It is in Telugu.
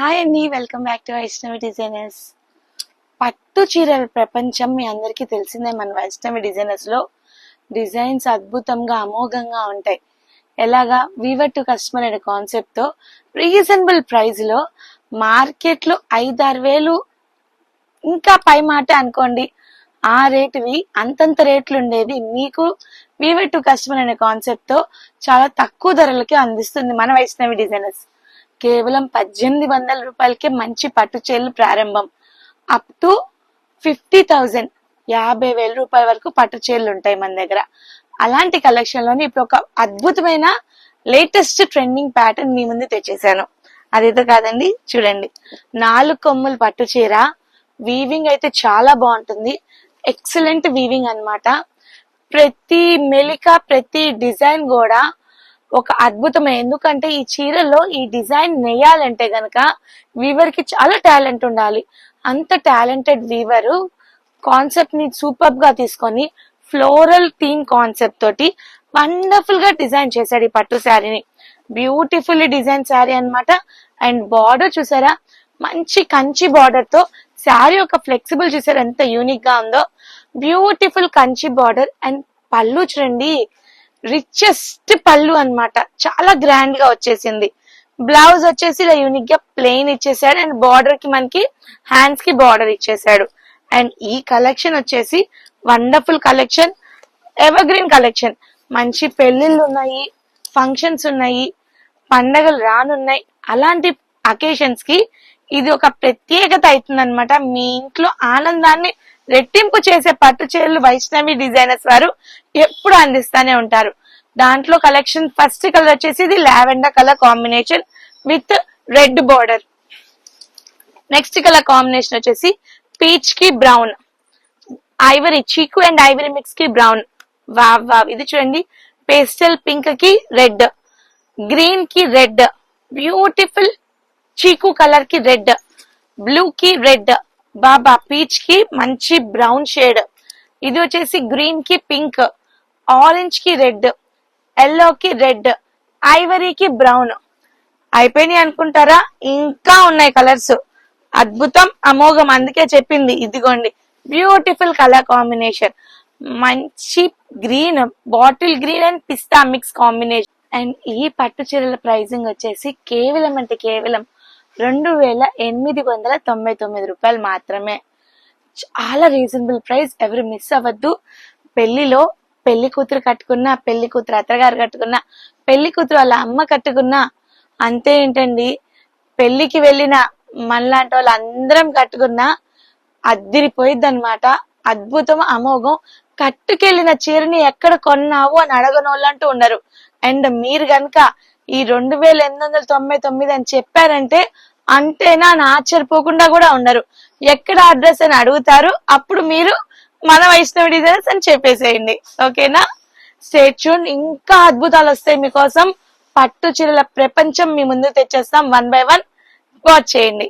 హాయ్ అండి, welcome back to Vaishnavi designers. పట్టు చీరల ప్రపంచం మీ అందరికీ తెలిసిందే. మన వైష్ణవి డిజైనర్స్ లో డిజైన్స్ అద్భుతంగా అమోఘంగా ఉంటాయి. ఎలాగా వీవర్ టు కస్టమర్ అనే కాన్సెప్ట్ తో రీజనబుల్ ప్రైస్ లో మార్కెట్ లో 5-6 వేలు ఇంకా పై మాట అనుకోండి, ఆ రేటువి అంతంత రేట్లు ఉండేది మీకు వీవర్ టు కస్టమర్ అనే కాన్సెప్ట్ తో చాలా తక్కువ ధరలకి అందిస్తుంది మన వైష్ణవి డిజైనర్స్. కేవలం 1800 రూపాయలకే మంచి పట్టు చీరలు ప్రారంభం. అప్ టు 50,000 50,000 రూపాయల వరకు పట్టు చీరలు ఉంటాయి మన దగ్గర. అలాంటి కలెక్షన్ లోని ఇప్పుడు ఒక అద్భుతమైన లేటెస్ట్ ట్రెండింగ్ ప్యాటర్న్ మీ ముందు తెచ్చేసాను. అదేదో కాదండి, చూడండి. 4 కొమ్ములు పట్టు చీర, వీవింగ్ అయితే చాలా బాగుంటుంది. ఎక్సలెంట్ వీవింగ్ అన్నమాట. ప్రతి మెలిక ప్రతి డిజైన్ కూడా ఒక అద్భుతమే. ఎందుకంటే ఈ చీరలో ఈ డిజైన్ నేయాలంటే గనక వీవర్ కి చాలా టాలెంట్ ఉండాలి. అంత టాలెంటెడ్ వీవర్ కాన్సెప్ట్ ని సూపర్ గా తీసుకొని ఫ్లోరల్ థీమ్ కాన్సెప్ట్ తోటి వండర్ఫుల్ గా డిజైన్ చేశాడు ఈ పట్టు శారీని. బ్యూటిఫుల్ డిజైన్ శారీ అన్నమాట. అండ్ బార్డర్ చూసారా, మంచి కంచి బార్డర్ తో శారీ ఒక ఫ్లెక్సిబుల్ చూసారా ఎంత యూనిక్ గా ఉందో. Beautiful Kanchi border. అండ్ పళ్ళు చూడండి, రిచెస్ట్ పళ్ళు అన్నమాట. చాలా గ్రాండ్ గా వచ్చేసింది. బ్లౌజ్ వచ్చేసి ఇలా యూనిక్ గా ప్లెయిన్ ఇచ్చేసాడు. అండ్ బార్డర్ కి మనకి హ్యాండ్స్ కి బార్డర్ ఇచ్చేసాడు. అండ్ ఈ కలెక్షన్ వచ్చేసి wonderful collection, ever green collection. మంచి పెళ్లిళ్ళు ఉన్నాయి, ఫంక్షన్స్ ఉన్నాయి, పండగలు రానున్నాయి. అలాంటి అకేషన్స్ కి ఇది ఒక ప్రత్యేకత అవుతుంది అనమాట. మీ ఇంట్లో ఆనందాన్ని రెట్టింపు చేసే పట్టు చీరలు వైష్ణవి డిజైనర్స్ వారు ఎప్పుడు అందిస్తానే ఉంటారు. దాంట్లో కలెక్షన్ ఫస్ట్ కలర్ వచ్చేసి ఇది lavender colour combination with red border. Next colour combination వచ్చేసి పీచ్ కి బ్రౌన్, ఐవరీ చీకు అండ్ ఐవరీ మిక్స్ కి బ్రౌన్. వావ్ వావ్, ఇది చూడండి. పేస్టల్ పింక్ కి రెడ్, గ్రీన్ కి రెడ్, బ్యూటిఫుల్ చీకు కలర్ కి రెడ్, బ్లూ కి రెడ్, బాబా పీచ్ కి మంచి బ్రౌన్ షేడ్, ఇది వచ్చేసి గ్రీన్ కి పింక్, ఆరెంజ్ కి రెడ్, ఎల్లో కి రెడ్, ఐవరీకి బ్రౌన్. అయిపోయినాయి అనుకుంటారా? ఇంకా ఉన్నాయి కలర్స్. అద్భుతం, అమోఘం. అందుకే చెప్పింది. ఇదిగోండి బ్యూటిఫుల్ కలర్ కాంబినేషన్. మంచి green, bottle green and pista mix combination. And ఈ పట్టు చీరల ప్రైజింగ్ వచ్చేసి కేవలం అంటే కేవలం 2899 రూపాయలు మాత్రమే. చాలా రీజనబుల్ ప్రైస్. ఎవరు మిస్ అవ్వద్దు. పెళ్లిలో పెళ్లి కూతురు కట్టుకున్నా, పెళ్లి కూతురు అత్తగారు కట్టుకున్నా, పెళ్లి కూతురు వాళ్ళ అమ్మ కట్టుకున్నా అంతే. ఏంటండి, పెళ్లికి వెళ్ళిన మనలాంటి వాళ్ళు అందరం కట్టుకున్నా అద్దిరిపోయిద్ది అనమాట. అద్భుతం, అమోఘం. కట్టుకెళ్లిన చీరని ఎక్కడ కొన్నావు అని అడగని వాళ్ళంటూ ఉండరు. అండ్ మీరు గనక ఈ 2899 అని చెప్పారంటే అంతేనా అని ఆశ్చర్యపోకుండా కూడా ఉండరు. ఎక్కడ అడ్రస్ అని అడుగుతారు. అప్పుడు మీరు మన వైష్ణవి డిజైనర్స్ అని చెప్పేసేయండి. ఓకేనా? Stay tune. ఇంకా అద్భుతాలు వస్తాయి మీకోసం. పట్టు చీరల ప్రపంచం మీ ముందు తెచ్చేస్తాం. 1 by 1 వాచ్ చేయండి.